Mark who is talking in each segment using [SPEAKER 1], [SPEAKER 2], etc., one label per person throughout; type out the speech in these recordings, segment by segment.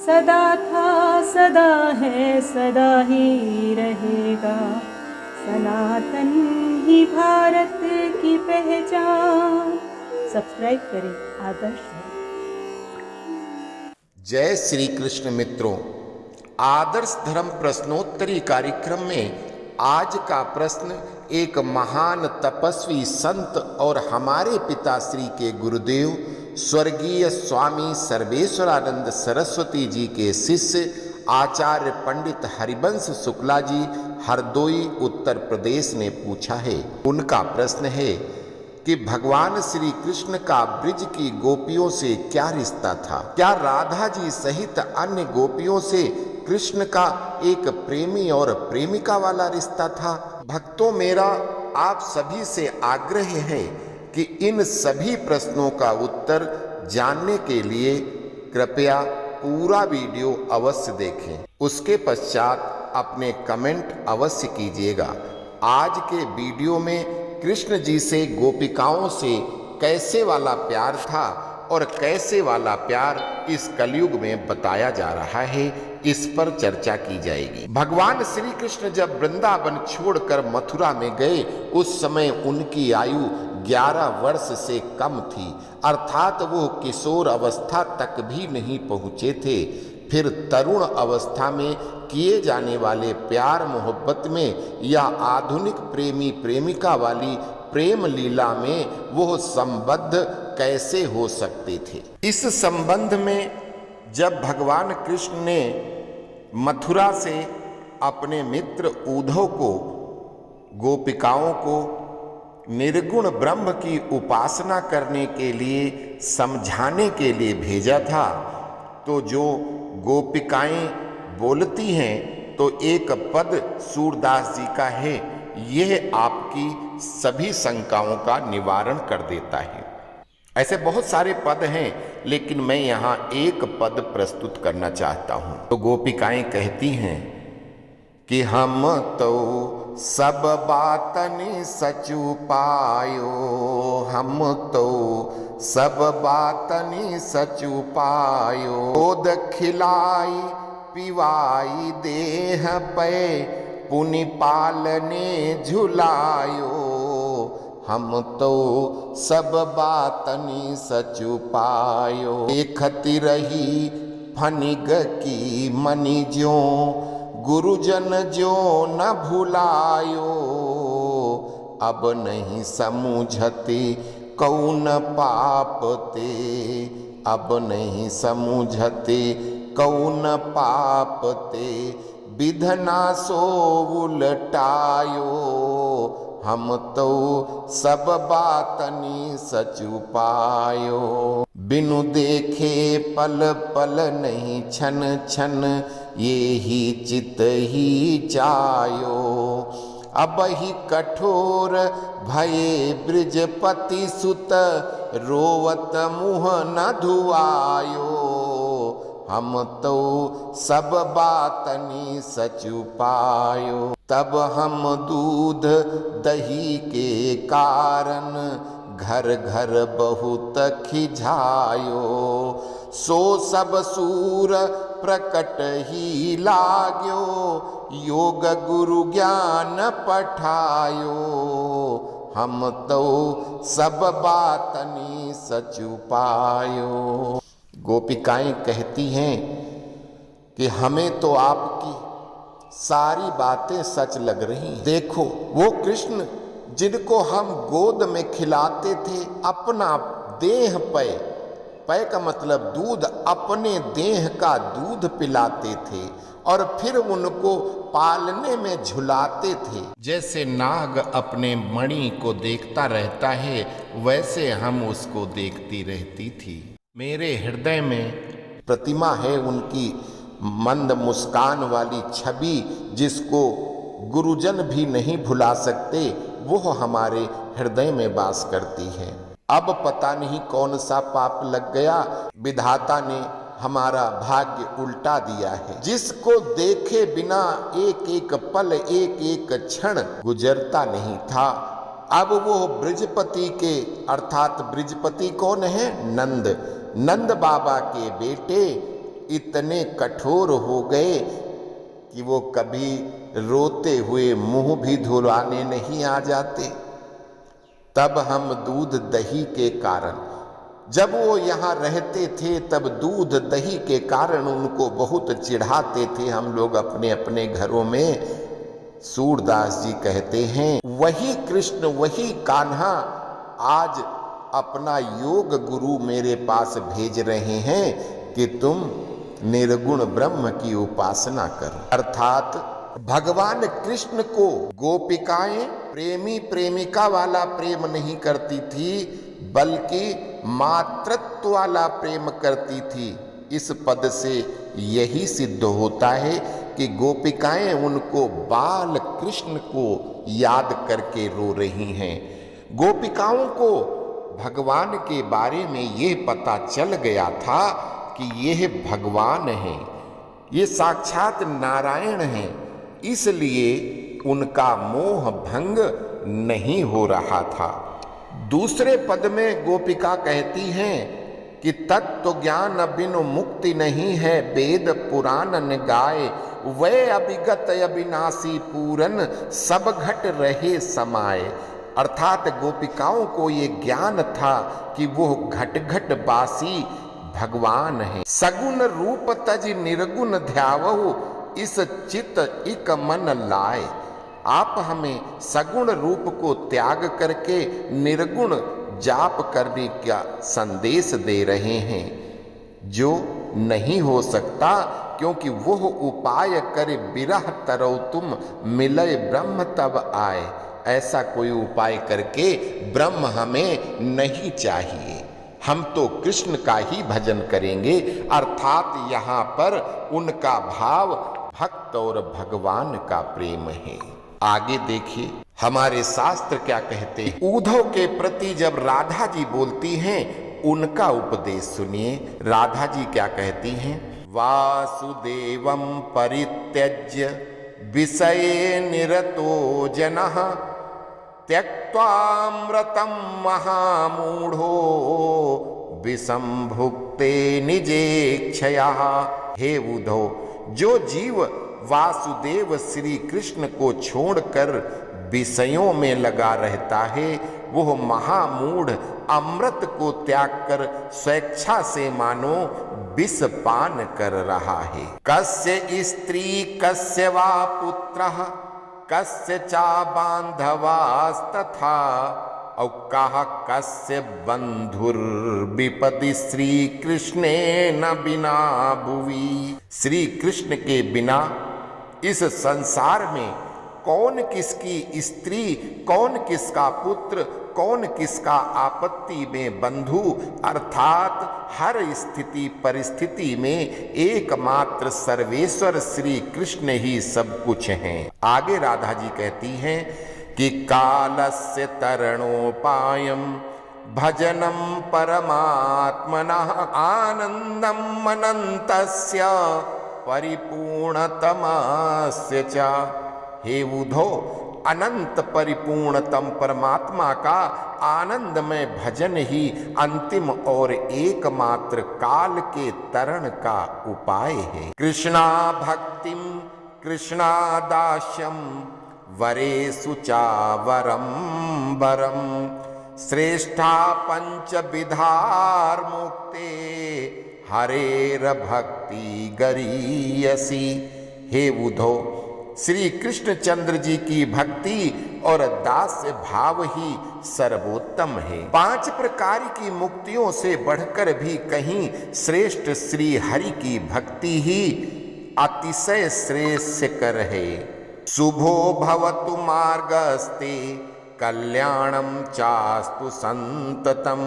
[SPEAKER 1] सदा था, सदा है, सदा ही रहेगा, सनातन ही भारत की पहचान। सब्सक्राइब करें आदर्श धर्म।
[SPEAKER 2] जय श्री कृष्ण मित्रों, आदर्श धर्म प्रश्नोत्तरी कार्यक्रम में आज का प्रश्न एक महान तपस्वी संत और हमारे पिताश्री के गुरुदेव स्वर्गीय स्वामी सर्वेश्वरानंद सरस्वती जी के शिष्य आचार्य पंडित हरिवंश शुक्ला जी हरदोई उत्तर प्रदेश ने पूछा है। उनका प्रश्न है कि भगवान श्री कृष्ण का ब्रिज की गोपियों से क्या रिश्ता था? क्या राधा जी सहित अन्य गोपियों से कृष्ण का एक प्रेमी और प्रेमिका वाला रिश्ता था? भक्तों, मेरा आप सभी से आग्रह है कि इन सभी प्रश्नों का उत्तर जानने के लिए कृपया पूरा वीडियो अवश्य देखें। उसके पश्चात अपने कमेंट अवश्य कीजिएगा। आज के वीडियो में कृष्ण जी से गोपिकाओं से कैसे वाला प्यार था और कैसे वाला प्यार इस कलयुग में बताया जा रहा है, इस पर चर्चा की जाएगी। भगवान श्री कृष्ण जब वृंदावन छोड़कर मथुरा में गए, उस समय उनकी आयु 11 वर्ष से कम थी, अर्थात वो किशोर अवस्था तक भी नहीं पहुँचे थे। फिर तरुण अवस्था में किए जाने वाले प्यार मोहब्बत में या आधुनिक प्रेमी प्रेमिका वाली प्रेम लीला में वो संबद्ध कैसे हो सकते थे? इस संबंध में जब भगवान कृष्ण ने मथुरा से अपने मित्र उद्धव को गोपिकाओं को निर्गुण ब्रह्म की उपासना करने के लिए समझाने के लिए भेजा था, तो जो गोपिकाएं बोलती हैं तो एक पद सूरदास जी का है, यह आपकी सभी शंकाओं का निवारण कर देता है। ऐसे बहुत सारे पद हैं, लेकिन मैं यहाँ एक पद प्रस्तुत करना चाहता हूँ। तो गोपिकाएं कहती हैं कि हम तो सब बातनि सचु पायो, हम तो सब बातनि सचु पायो, ओद खिलाई पिवाई देह पे, पुनि पालने झुलायो, हम तो सब बातनि सचु पायो, देखती रही फनिग की मनि ज्यों, गुरुजन जो न भुलायो, अब नहीं समझते कौन पाप ते, अब नहीं समझते कौन पाप ते, विधना सो उलटायो, हम तो सब बातनि सचु पायो, बिनु देखे पल पल नहीं छन छन, ये ही चित ही चायो, अब ही कठोर भये ब्रिजपति सुत, रोवत मुँह न धुआयो, हम तो सब बातनि सचु पायो, तब हम दूध दही के कारण, घर घर बहुत खिझायो, सो सब सूर प्रकट ही लाग्यो, योग गुरु ज्ञान पठायो, हम तो सब बातनि सचु पायो। गोपिकाएं कहती हैं कि हमें तो आपकी सारी बातें सच लग रही। देखो, वो कृष्ण जिनको हम गोद में खिलाते थे, अपना देह पे, पै का मतलब दूध, अपने देह का दूध पिलाते थे और फिर उनको पालने में झुलाते थे। जैसे नाग अपने मणि को देखता रहता है, वैसे हम उसको देखती रहती थी। मेरे हृदय में प्रतिमा है उनकी मंद मुस्कान वाली छवि, जिसको गुरुजन भी नहीं भुला सकते, वो हमारे हृदय में वास करती है। अब पता नहीं कौन सा पाप लग गया, विधाता ने हमारा भाग्य उल्टा दिया है। जिसको देखे बिना एक एक पल, एक एक क्षण गुजरता नहीं था, अब वो ब्रिजपति के, अर्थात ब्रिजपति कौन है? नंद, नंद बाबा के बेटे इतने कठोर हो गए कि वो कभी रोते हुए मुंह भी धुलाने नहीं आ जाते। तब हम दूध दही के कारण, जब वो यहाँ रहते थे तब दूध दही के कारण उनको बहुत चिढ़ाते थे हम लोग अपने अपने घरों में। सूरदास जी कहते हैं वही कृष्ण वही कान्हा आज अपना योग गुरु मेरे पास भेज रहे हैं कि तुम निर्गुण ब्रह्म की उपासना करो। अर्थात भगवान कृष्ण को गोपिकाएं प्रेमी प्रेमिका वाला प्रेम नहीं करती थी, बल्कि मातृत्व वाला प्रेम करती थी। इस पद से यही सिद्ध होता है कि गोपिकाएं उनको बाल कृष्ण को याद करके रो रही हैं। गोपिकाओं को भगवान के बारे में ये पता चल गया था कि यह भगवान हैं, ये साक्षात नारायण हैं, इसलिए उनका मोह भंग नहीं हो रहा था। दूसरे पद में गोपिका कहती हैं कि तत्व ज्ञान बिनु मुक्ति नहीं है, वेद पुराण न गाए, वै अभिगत अविनाशी पूरन सब घट रहे समाये। अर्थात गोपिकाओं को ये ज्ञान था कि वो घट घट बासी भगवान है। सगुण रूप तज निर्गुण ध्यावहु, इस चित इक मन लाए। आप हमें सगुण रूप को त्याग करके निर्गुण जाप करने का संदेश दे रहे हैं, जो नहीं हो सकता, क्योंकि वह उपाय करे बिरह तरौ तुम मिलय ब्रह्म तब आए। ऐसा कोई उपाय करके ब्रह्म हमें नहीं चाहिए, हम तो कृष्ण का ही भजन करेंगे। अर्थात यहाँ पर उनका भाव भक्त और भगवान का प्रेम है। आगे देखिए हमारे शास्त्र क्या कहते हैं। उद्धव के प्रति जब राधा जी बोलती हैं उनका उपदेश सुनिए। राधा जी क्या कहती हैं, वासुदेवं परित्यज्य विषये निरतो जनः त्यक्त्वामृतं महामूढ़ो विषंभुक्ते निजेक्षया। हे उद्धव, जो जीव वासुदेव श्री कृष्ण को छोड़कर विषयों में लगा रहता है, वह महामूढ़ अमृत को त्याग कर स्वेच्छा से मानो विष पान कर रहा है। कस्य स्त्री कस्य वा पुत्रः कस्य चा बांधवास्तथा औ कहा कस्य बंधुर विपदि श्री कृष्णे न बिना भुवि। श्री कृष्ण के बिना इस संसार में कौन किसकी स्त्री, कौन किसका पुत्र, कौन किसका आपत्ति में बंधु। अर्थात हर स्थिति परिस्थिति में एकमात्र सर्वेश्वर श्री कृष्ण ही सब कुछ हैं। आगे राधा जी कहती हैं कि कालस्य तरणोपायं भजनं परमात्मनः आनंदम अनंतस्य परिपूर्णतमस्य च। हे उद्धव, अनंत परिपूर्णतम परमात्मा का आनंदमय भजन ही अंतिम और एकमात्र काल के तरण का उपाय है। कृष्णा भक्तिम कृष्णा दास्यम वरेषु चा वरम वरम श्रेष्ठा पंच विधार मुक्ते हरेर भक्ति गरीयसी। हे उद्धव, श्री कृष्ण चंद्र जी की भक्ति और दास्य भाव ही सर्वोत्तम है। 5 प्रकार की मुक्तियों से बढ़कर भी कहीं श्रेष्ठ श्री हरि की भक्ति ही अतिशय श्रेष्ठ कर है। शुभो भवतु मार्गस्ते कल्याणम चास्तु संततम।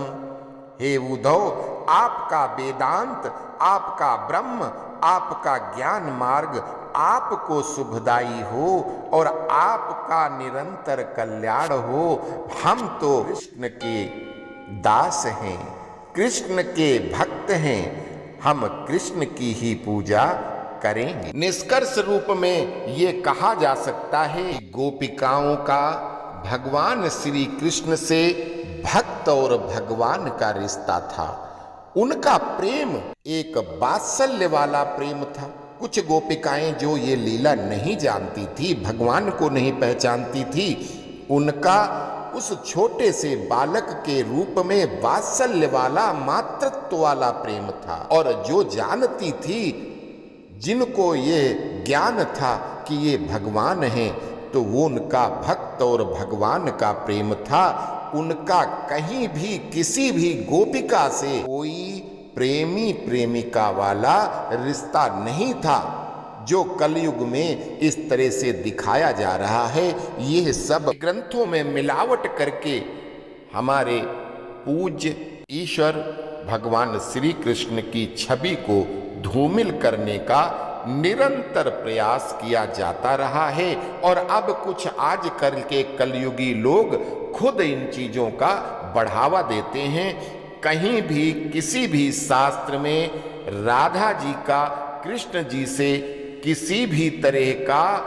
[SPEAKER 2] हे उद्धव, आपका वेदांत, आपका ब्रह्म, आपका ज्ञान मार्ग आपको शुभदायी हो और आपका निरंतर कल्याण हो। हम तो कृष्ण के दास हैं, कृष्ण के भक्त हैं, हम कृष्ण की ही पूजा करेंगे। निष्कर्ष रूप में ये कहा जा सकता है, गोपिकाओं का भगवान श्री कृष्ण से भक्त और भगवान का रिश्ता था। उनका प्रेम एक वात्सल्य वाला प्रेम था। कुछ गोपिकाएं जो ये लीला नहीं जानती थी, भगवान को नहीं पहचानती थी, उनका उस छोटे से बालक के रूप में वात्सल्य वाला, मातृत्व वाला प्रेम था। और जो जानती थी, जिनको ये ज्ञान था कि ये भगवान हैं, तो वो उनका भक्त और भगवान का प्रेम था। उनका कहीं भी किसी भी गोपिका से कोई प्रेमी प्रेमिका वाला रिश्ता नहीं था, जो कलयुग में इस तरह से दिखाया जा रहा है। ये सब ग्रंथों में मिलावट करके हमारे पूज्य ईश्वर भगवान श्री कृष्ण की छवि को धूमिल करने का निरंतर प्रयास किया जाता रहा है। और अब कुछ आज कल के कलयुगी लोग खुद इन चीजों का बढ़ावा देते हैं। कहीं भी किसी भी शास्त्र में राधा जी का कृष्ण जी से किसी भी तरह का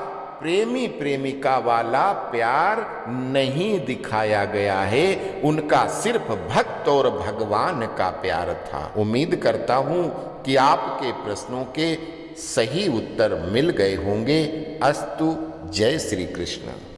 [SPEAKER 2] प्रेमी प्रेमिका वाला प्यार नहीं दिखाया गया है। उनका सिर्फ भक्त और भगवान का प्यार था। उम्मीद करता हूं कि आपके प्रश्नों के सही उत्तर मिल गए होंगे। अस्तु। जय श्री कृष्ण।